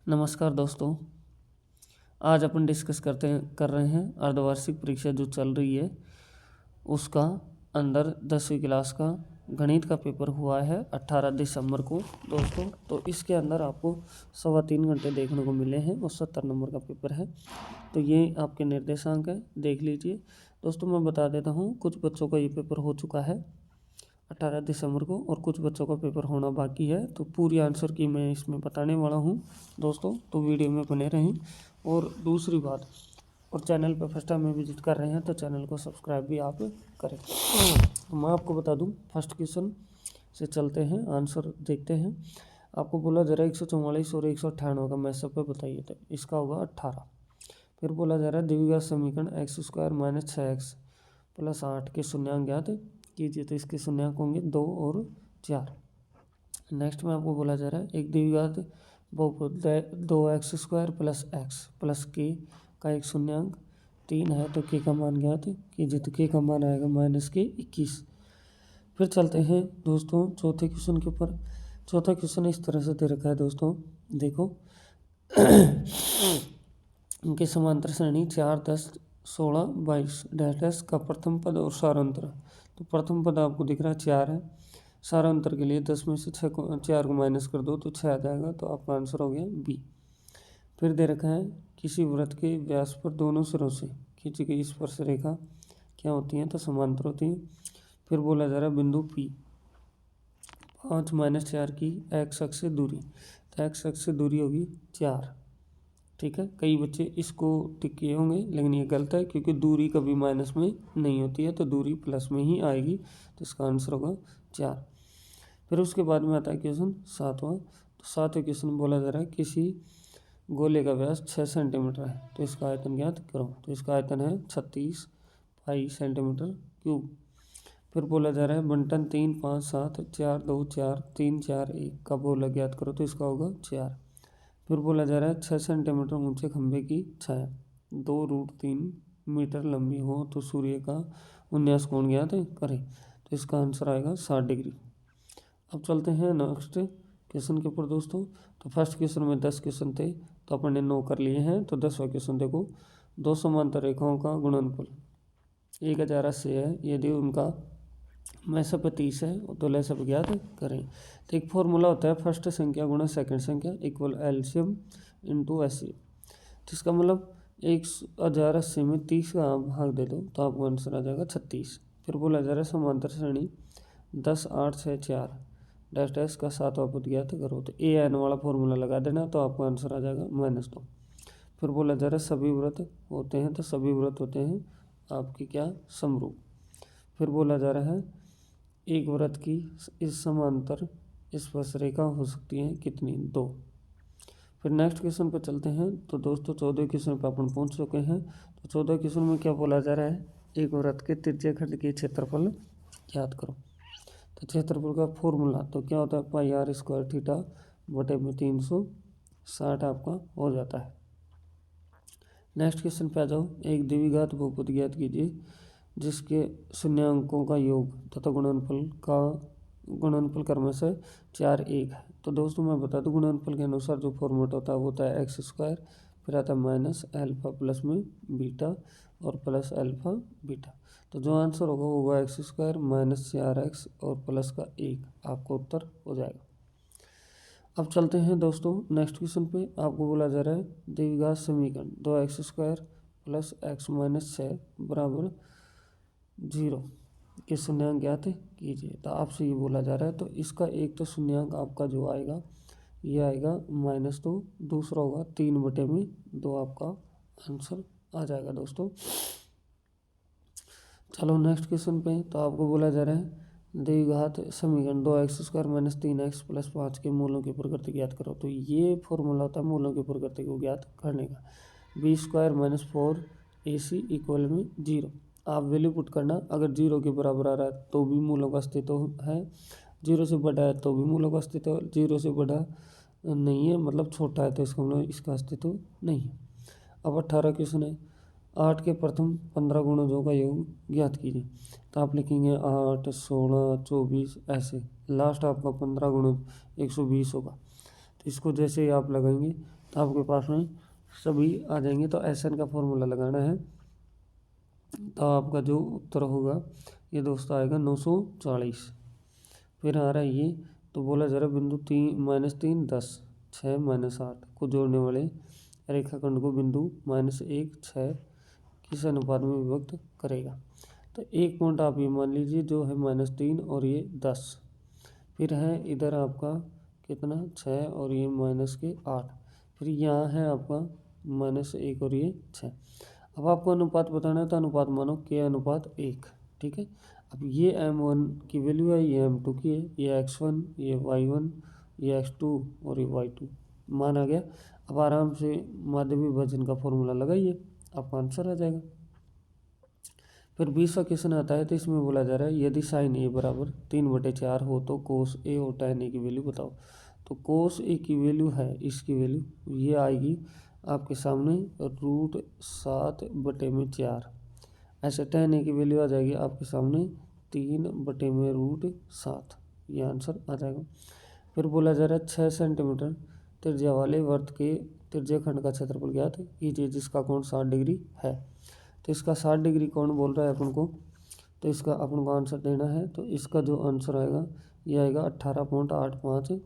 नमस्कार दोस्तों। आज अपन डिस्कस कर रहे हैं अर्धवार्षिक परीक्षा जो चल रही है उसका अंदर 10वीं क्लास का गणित का पेपर हुआ है 18 दिसंबर को दोस्तों। तो इसके अंदर आपको 3.25 घंटे देखने को मिले हैं और 70 नंबर का पेपर है। तो ये आपके निर्देशांक है, देख लीजिए दोस्तों। मैं बता देता हूँ, कुछ बच्चों का ये पेपर हो चुका है 18 दिसंबर को और कुछ बच्चों का पेपर होना बाकी है। तो पूरी आंसर की मैं इसमें बताने वाला हूँ दोस्तों, तो वीडियो में बने रहें। और दूसरी बात, और चैनल पर फर्स्ट टाइम में विजिट कर रहे हैं तो चैनल को सब्सक्राइब भी आप करें। तो मैं आपको बता दूं, फर्स्ट क्वेश्चन से चलते हैं, आंसर देखते हैं। आपको बोला जा रहा है 144 और 198 का मैसअप पे बताइए, तो इसका होगा 18। फिर बोला जा रहा है द्विघात समीकरण x² - 6x + 8 के शून्यांक ज्ञात कीजिए। तो इसके शून्यांक होंगे 2 और 4। नेक्स्ट में आपको बोला जा रहा है एक द्विघात बहुपद 2x² + x + k का एक शून्यांक 3 है, तो k का मान ज्ञात कीजिए। तो k का मान आएगा -21। फिर चलते हैं दोस्तों चौथे क्वेश्चन के ऊपर। चौथा क्वेश्चन इस तरह से दे रखा है दोस्तों, देखो उनके समांतर श्रेणी 4, 10, 16, 22 डैश का प्रथम पद और सारांतर। तो प्रथम पद आपको दिख रहा है 4 है, सारांतर के लिए 10 में से 4 को माइनस कर दो तो 6 आ जाएगा। तो आपका आंसर हो गया बी। फिर दे रखा है किसी वृत्त के व्यास पर दोनों सिरों से खींची गई स्पर्श रेखा क्या होती है, तो समांतर होती है। फिर बोला जा रहा है बिंदु P 5 - 4 की एक्स अक्ष से दूरी, तो एक्स अक्ष से दूरी होगी 4। ठीक है, कई बच्चे इसको टिक किए होंगे लेकिन ये गलत है, क्योंकि दूरी कभी माइनस में नहीं होती है, तो दूरी प्लस में ही आएगी। तो इसका आंसर होगा 4। फिर उसके बाद में आता है क्वेश्चन 7वां। तो 7वें क्वेश्चन में बोला जा रहा है किसी गोले का व्यास 6 सेंटीमीटर है, तो इसका आयतन ज्ञात करो। तो इसका आयतन है 36 पाई सेंटीमीटर क्यूब। फिर बोला जा रहा है बंटन 3, 5, 7, 4, 2, 4, 3, 4, 1 का बोला ज्ञात करो। तो इसका होगा 4। फिर बोला जा रहा है 6 सेंटीमीटर ऊंचे खंभे की छाया 2√3 मीटर लंबी हो तो सूर्य का उन्यास कोण ज्ञात करें। तो इसका आंसर आएगा 60 डिग्री। अब चलते हैं नेक्स्ट क्वेश्चन के ऊपर दोस्तों। तो फर्स्ट क्वेश्चन में 10 क्वेश्चन थे, तो अपन ने 9 कर लिए हैं। तो 10वां क्वेश्चन देखो, दो समांतर रेखाओं का गुणनफल 1080 है यदि उनका मैसअप 30 है तो लसअप ज्ञात करें। तो एक फॉर्मूला होता है फर्स्ट संख्या गुणा सेकंड संख्या इक्वल एलसीएम इंटू एससीएम। तो इसका मतलब 1080 में 30 का भाग दे दो तो आपको आंसर आ जाएगा 36। फिर बोला जा रहा है समांतर श्रेणी 10, 8, 6, 4 डैश डैश का 7वां पद ज्ञात करो। तो ए एन वाला फॉर्मूला लगा देना तो आपको आंसर आ जाएगा -2। फिर बोला जा रहा है सभी व्रत होते हैं, तो सभी व्रत होते हैं आपकी क्या समरूप। फिर बोला जा रहा है एक वृत्त की इस समांतर स्पर्श रेखा हो सकती है कितनी, 2। फिर नेक्स्ट क्वेश्चन पर चलते हैं। तो दोस्तों 14 क्वेश्चन पर अपन पहुंच चुके हैं। तो 14 क्वेश्चन में क्या बोला जा रहा है, एक वृत्त के त्रिज्या खंड के क्षेत्रफल ज्ञात करो। तो क्षेत्रफल का फॉर्मूला तो क्या होता है πr² थीटा बटे में 360 आपका हो जाता है। नेक्स्ट क्वेश्चन पे आ जाओ, एक द्विघात बहुपद ज्ञात कीजिए जिसके शून्यांकों का योग तथा गुणनफल क्रम से 4, 1 है। तो दोस्तों मैं बता दूं गुणनफल के अनुसार जो फॉर्मेट होता है वो होता है x², फिर आता है माइनस अल्फा प्लस में बीटा और प्लस अल्फा बीटा। तो जो आंसर होगा वो होगा x² - 4x और प्लस का 1 आपको उत्तर हो जाएगा। अब चलते हैं दोस्तों नेक्स्ट क्वेश्चन पे। आपको बोला जा रहा है द्विघात समीकरण 2x² + x - 6 बराबर 0 के शून्यांक ज्ञात कीजिए। तो आपसे ये बोला जा रहा है, तो इसका एक तो शून्यांक आपका जो आएगा ये आएगा -2, दूसरा होगा 3/2 आपका आंसर आ जाएगा दोस्तों। चलो नेक्स्ट क्वेश्चन पे। तो आपको बोला जा रहा है द्विघात समीकरण 2x² - 3x + 5 के मूलों की प्रकृति ज्ञात करो। तो ये फॉर्मूला होता है मूलों की प्रकृति को ज्ञात करने का, b² - 4ac = 0। आप वैल्यू पुट करना, अगर 0 के बराबर आ रहा है तो भी मूलों का अस्तित्व है, 0 से बड़ा है तो भी मूलों का अस्तित्व है, 0 से बड़ा नहीं है मतलब छोटा है तो इसका मतलब इसका अस्तित्व नहीं है। अब 18 क्वेश्चन है, 8 के प्रथम 15 गुणजों का योग ज्ञात कीजिए। तो आप लिखेंगे 8, 16, 24 ऐसे, लास्ट आपका 15 गुणज 120 होगा। तो इसको जैसे ही आप लगाएंगे तो आपके पास में सभी आ जाएंगे। तो SN का फॉर्मूला लगाना है, तो आपका जो उत्तर होगा ये दोस्तों आएगा 940। फिर आ रहा है ये, तो बोला जा रहा है बिंदु 3 -3 10 6 -8 को जोड़ने वाले रेखाखंड को बिंदु -1 6 किस अनुपात में विभक्त करेगा। तो एक पॉइंट आप ये मान लीजिए जो है -3 और ये 10। फिर है इधर आपका कितना 6 और ये -8। फिर यहाँ है आपका -1 और ये 6। अब आपको अनुपात बताना है, तो अनुपात मानो K/1। ठीक है। अब ये M1 की वैल्यू है, ये M2 की है, ये X1, ये Y1, ये X2 और ये Y2 माना गया। अब आराम से माध्यमिक विभाजन का फॉर्मूला लगाइए, आपका आंसर आ जाएगा। फिर 20वां क्वेश्चन आता है, तो इसमें बोला जा रहा है यदि sin A बराबर 3/4 हो तो cos A और tan A की वैल्यू बताओ। तो cos A की वैल्यू है, इसकी वैल्यू ये आएगी आपके सामने √7/4। ऐसे tan A की वैल्यू आ जाएगी आपके सामने 3/√7। ये आंसर आ जाएगा। फिर बोला जा रहा है 6 सेंटीमीटर त्रिज्या वाले वर्त के त्रिज्या खंड का क्षेत्रफल ज्ञात कीजिए जिसका कोण 60 डिग्री है। तो इसका 60 डिग्री कोण बोल रहा है अपन को, तो इसका अपन को आंसर देना है। तो इसका जो आंसर आएगा ये आएगा 18.85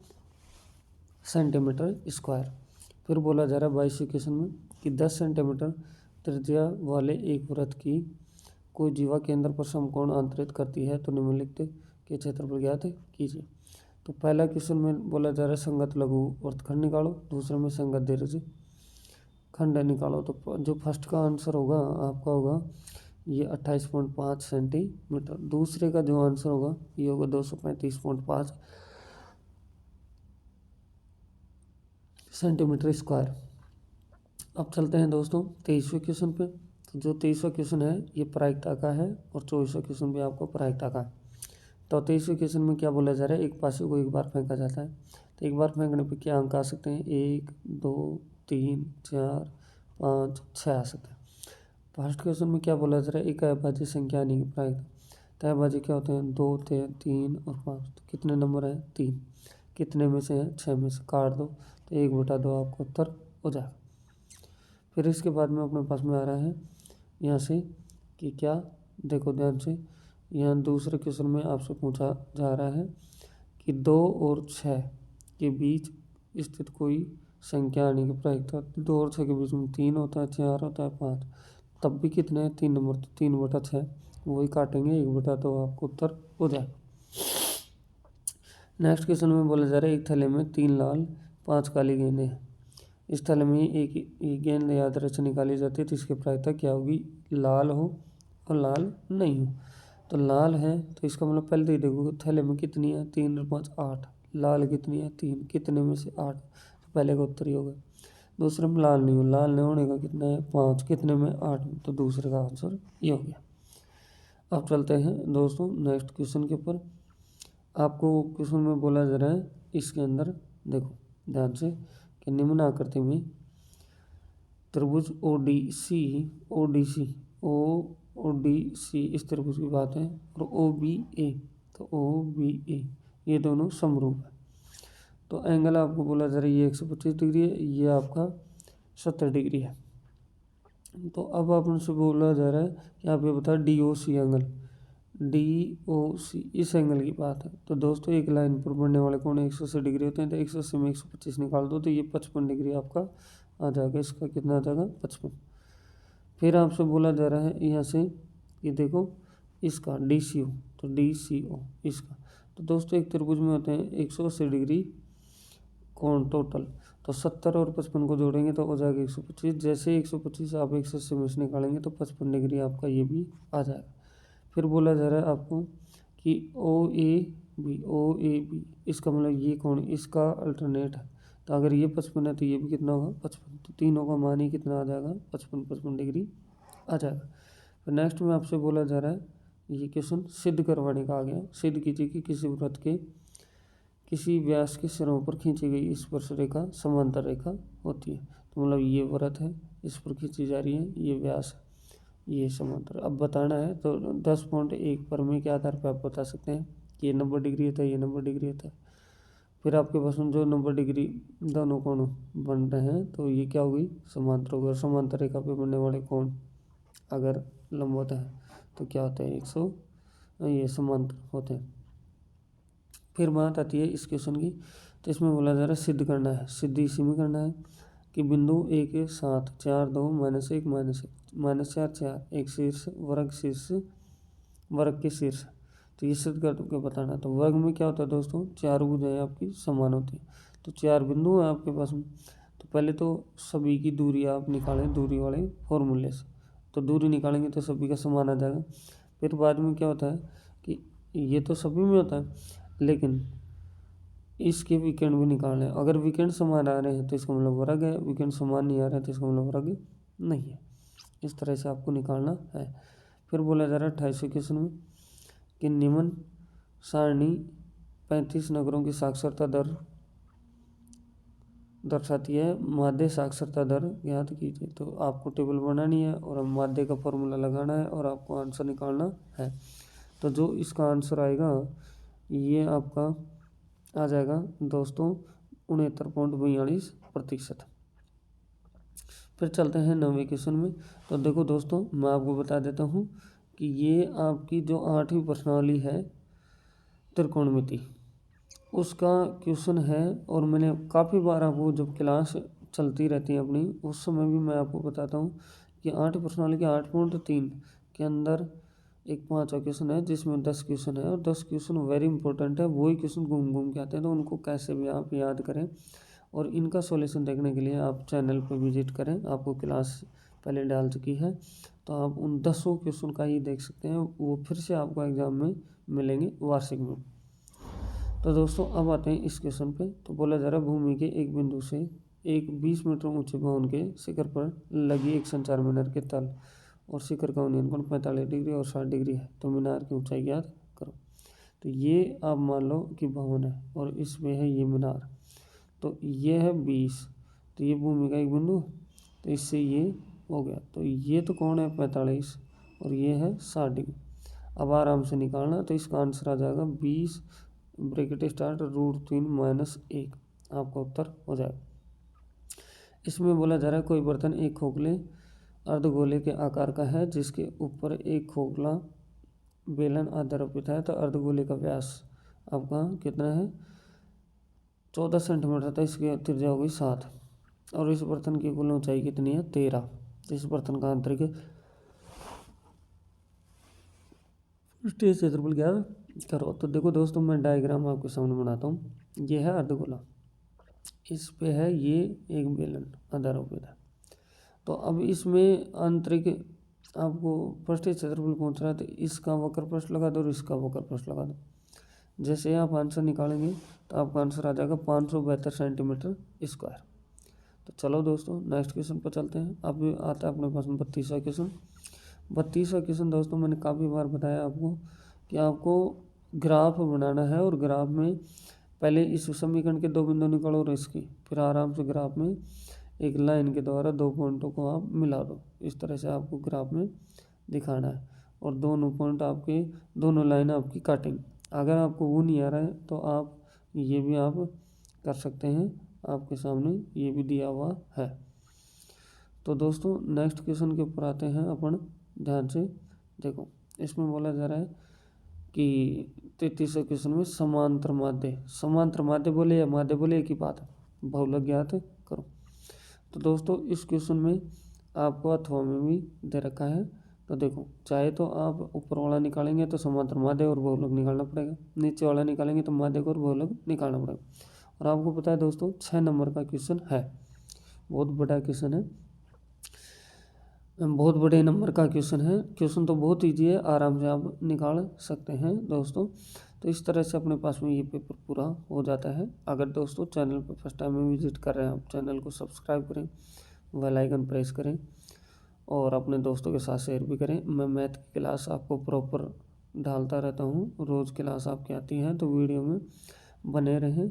सेंटीमीटर स्क्वायर। फिर बोला जा रहा है 22वें क्वेश्चन में कि 10 सेंटीमीटर त्रिज्या वाले एक वृत्त की कोई जीवा केंद्र पर समकोण अंतरित करती है, तो निम्नलिखित के क्षेत्रफल ज्ञात कीजिए। तो पहला क्वेश्चन में बोला जा रहा है संगत लघु वृत्तखंड निकालो, दूसरे में संगत दीर्घ खंड निकालो। तो जो फर्स्ट का आंसर होगा आपका होगा ये 28.5 सेंटीमीटर। दूसरे का जो आंसर होगा ये होगा 235.5 सेंटीमीटर स्क्वायर। अब चलते हैं दोस्तों 23वें क्वेश्चन पे। तो जो 23वां क्वेश्चन है ये प्रायिकता का है और 24वां क्वेश्चन भी आपको प्रायिकता का है। तो 23वें क्वेश्चन में क्या बोला जा रहा है, एक पासे को एक बार फेंका जाता है, तो एक बार फेंकने पे क्या अंक आ सकते हैं, 1 2 3 4 5 6 आ सकते हैं। फर्स्ट क्वेश्चन में क्या बोला जा रहा है, एक अभाज्य संख्या यानी कि प्रायिकता। तो अभाज्य क्या होते हैं, 2 3 और 5। तो कितने नंबर हैं, 3। कितने में से हैं, 6 में से। काट दो तो 1/2 आपका उत्तर हो जाएगा। फिर इसके बाद में अपने पास में आ रहा है यहाँ से कि क्या, देखो ध्यान से, यहाँ दूसरे क्वेश्चन में आपसे पूछा जा रहा है कि 2 और 6 के बीच स्थित कोई संख्या यानी कि प्रायिकता। 2 और 6 के बीच में 3 होता है, 4 होता है, 5, तब भी कितने हैं, 3 नंबर। तो 3/6 वही काटेंगे, 1/2 आपको उत्तर हो जाएगा। नेक्स्ट क्वेश्चन में बोला जा रहा है एक थैले में 3 लाल 5 काली गेंदें हैं। इस थैले में एक गेंद यादृच्छिक निकाली जाती है, तो इसकी प्रायिकता क्या होगी, लाल हो और लाल नहीं हो। तो लाल है तो इसका मतलब पहले तो देखो थैले में कितनी है, 3 और 5 8। लाल कितनी है, 3। कितने में से 8, तो पहले का उत्तर ही होगा। दूसरे में लाल नहीं हो, लाल नहीं होने का कितना है, 5। कितने में, 8 में, तो दूसरे का आंसर ये हो गया। अब चलते हैं दोस्तों नेक्स्ट क्वेश्चन के ऊपर। आपको क्वेश्चन में बोला जा रहा है इसके अंदर देखो ध्यान से कि निम्न आकृति में त्रिभुज ODC इस त्रिभुज की बात है, और OBA, तो OBA ये दोनों समरूप है। तो एंगल आपको बोला जा रहा है ये 125 डिग्री है, ये आपका 70 डिग्री है। तो अब आपसे बोला जा रहा है कि आप ये बताओ DOC एंगल, DOC इस एंगल की बात है। तो दोस्तों एक लाइन पर बढ़ने वाले कोण 180 डिग्री होते हैं, तो 180 में 125 निकाल दो तो ये 55 डिग्री आपका आ जाएगा। इसका कितना आ जाएगा, 55। फिर आपसे बोला जा रहा है यहाँ से कि देखो इसका DCO, तो DCO इसका, तो दोस्तों एक त्रिभुज में होते हैं 180 डिग्री कोण टोटल, तो 70 और 55 को जोड़ेंगे तो हो जाएगा 125। जैसे 125 आप 180 में से निकालेंगे तो 55 डिग्री आपका ये भी आ जाएगा। फिर बोला जा रहा है आपको कि OAB इसका मतलब ये कोण इसका अल्टरनेट है, तो अगर ये 55 है तो ये भी कितना होगा, 55। तो तीनों का मान ही कितना आ जाएगा, 55 डिग्री आ जाएगा। फिर नेक्स्ट में आपसे बोला जा रहा है ये क्वेश्चन सिद्ध करवाने का आ गया। सिद्ध कीजिए कि किसी वृत्त के किसी व्यास के सिरों पर खींची गई स्पर्श रेखा समांतर रेखा होती है। तो मतलब ये वृत्त है, इस पर खींची जा रही है, ये व्यास है, ये समांतर। अब बताना है तो 10.1 पर में के आधार पर आप बता सकते हैं कि ये 90 डिग्री होता है, ये 90 डिग्री होता है। फिर आपके पास में जो 90 डिग्री दोनों कोण बन रहे हैं तो ये क्या होगी, समांतर होगी। और समांतर रेखा पे बनने वाले कोण अगर लंबवत है तो क्या होता है, 100 ये समांतर होते हैं। फिर बात आती है इस क्वेश्चन की, तो इसमें बोला जा रहा है सिद्ध करना है। सिद्ध इसी में करना है कि बिंदु ए के साथ 4 2 -1 -4 4 एक शीर्ष वर्ग के शीर्ष, तो ये सिद्ध करके बताना। तो वर्ग में क्या होता है दोस्तों, 4 भुजाएं आपकी समान होती है। तो 4 बिंदु हैं आपके पास में। तो पहले तो सभी की दूरी आप निकालें दूरी वाले फॉर्मूले से, तो दूरी निकालेंगे तो सभी का समान आ जाएगा। फिर बाद में क्या होता है कि ये तो सभी में होता है, लेकिन इसके विकर्ण भी निकालने हैं। अगर विकर्ण समान आ रहे हैं तो इसका मतलब वर्ग है, विकर्ण समान नहीं आ रहे हैं तो इसका मतलब वर्ग नहीं है। इस तरह से आपको निकालना है। फिर बोला जा रहा है 28वें क्वेश्चन में कि निम्न सारणी 35 नगरों की साक्षरता दर दर्शाती है, माध्य साक्षरता दर ज्ञात कीजिए। तो आपको टेबल बनानी है और माध्य का फॉर्मूला लगाना है और आपको आंसर निकालना है। तो जो इसका आंसर आएगा ये आपका आ जाएगा दोस्तों 69.42%। फिर चलते हैं 9वें क्वेश्चन में। तो देखो दोस्तों, मैं आपको बता देता हूँ कि ये आपकी जो 8वीं प्रश्नावली है त्रिकोणमिति, उसका क्वेश्चन है। और मैंने काफ़ी बार आपको जब क्लास चलती रहती है अपनी, उस समय भी मैं आपको बताता हूँ कि 8वीं प्रश्नावली के 8.3 के अंदर एक 5वां क्वेश्चन है जिसमें 10 क्वेश्चन है और 10 क्वेश्चन वेरी इंपॉर्टेंट है। वही क्वेश्चन घूम घूम के आते हैं, तो उनको कैसे भी आप याद करें। और इनका सॉल्यूशन देखने के लिए आप चैनल पर विजिट करें, आपको क्लास पहले डाल चुकी है, तो आप उन 10 क्वेश्चन का ही देख सकते हैं। वो फिर से आपको एग्जाम में मिलेंगे वार्षिक में। तो दोस्तों अब आते हैं इस क्वेश्चन पे। तो बोला जा रहा है भूमि के एक बिंदु से एक 20 मीटर ऊंचे भवन के शिखर पर लगी एक संचार मीनार के तल और शिखर का उन्नयन कोण 45 डिग्री और 60 डिग्री है, तो मीनार की ऊंचाई ज्ञात करो। तो ये आप मान लो कि भवन है और इसमें है ये मीनार, तो ये है 20, तो ये भूमि का एक बिंदु, तो इससे ये हो गया। तो ये तो कौन है 45 और ये है 60 डिग्री। अब आराम से निकालना, तो इसका आंसर आ जाएगा 20 ब्रैकेट स्टार्ट √3 - 1, आपका उत्तर हो जाएगा। इसमें बोला जा रहा है कोई बर्तन एक खोखले अर्धगोले के आकार का है जिसके ऊपर एक खोखला बेलन आधारोपित है। तो अर्धगोले का व्यास आपका कितना है, 14 सेंटीमीटर था, इसकी त्रिज्या होगी 7 और इस बर्तन की कुल ऊंचाई कितनी है 13। इस बर्तन का आंतरिक स्टेज क्षेत्रफल ज्ञात करो। तो देखो दोस्तों, मैं डायग्राम आपके सामने बनाता हूँ। ये है अर्धगोला, इस पे है ये एक बेलन आधारोपित है। तो अब इसमें आंतरिक आपको पृष्ठीय क्षेत्रफल पूछ रहा है, तो इसका वक्र पृष्ठ लगा दो और इसका वक्र पृष्ठ लगा दो। जैसे आप आंसर निकालेंगे तो आपका आंसर आ जाएगा 572 सेंटीमीटर स्क्वायर। तो चलो दोस्तों नेक्स्ट क्वेश्चन पर चलते हैं। अब आता है अपने पास में 32वां क्वेश्चन। 32वां क्वेश्चन दोस्तों, मैंने काफ़ी बार बताया आपको कि आपको ग्राफ बनाना है और ग्राफ में पहले इस समीकरण के 2 बिंदु निकालो और इसकी, फिर आराम से ग्राफ में एक लाइन के द्वारा 2 पॉइंटों को आप मिला दो। इस तरह से आपको ग्राफ में दिखाना है और दोनों पॉइंट आपके, दोनों लाइन आपकी काटेंगे। अगर आपको वो नहीं आ रहा है तो आप ये भी आप कर सकते हैं, आपके सामने ये भी दिया हुआ है। तो दोस्तों नेक्स्ट क्वेश्चन के ऊपर आते हैं अपन, ध्यान से देखो। इसमें बोला जा रहा है कि 33वें क्वेश्चन में समांतर माध्य बोले या माध्य बोले एक ही बात है, बहुलक ज्ञात करो। तो दोस्तों इस क्वेश्चन में आपको अथवा में भी दे रखा है। तो देखो, चाहे तो आप ऊपर वाला निकालेंगे तो समांतर माध्य और बहुलक निकालना पड़ेगा, नीचे वाला निकालेंगे तो माध्य और बहुलक निकालना पड़ेगा। और आपको पता है दोस्तों 6 नंबर का क्वेश्चन है, बहुत बड़ा क्वेश्चन है, बहुत बड़े नंबर का क्वेश्चन है। क्वेश्चन तो बहुत ईजी है, आराम से आप निकाल सकते हैं दोस्तों। तो इस तरह से अपने पास में ये पेपर पूरा हो जाता है। अगर दोस्तों चैनल पर फर्स्ट टाइम में विजिट कर रहे हैं, आप चैनल को सब्सक्राइब करें, बेल आइकन प्रेस करें और अपने दोस्तों के साथ शेयर भी करें। मैं मैथ की क्लास आपको प्रॉपर डालता रहता हूँ, रोज़ क्लास आपकी आती हैं, तो वीडियो में बने रहें।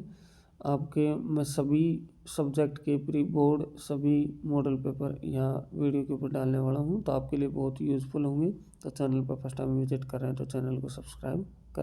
आपके मैं सभी सब्जेक्ट के प्री बोर्ड सभी मॉडल पेपर यहाँ वीडियो के ऊपर डालने वाला हूँ, तो आपके लिए बहुत यूज़फुल होंगे। तो चैनल पर फर्स्ट टाइम विजिट कर रहे हैं तो चैनल को सब्सक्राइब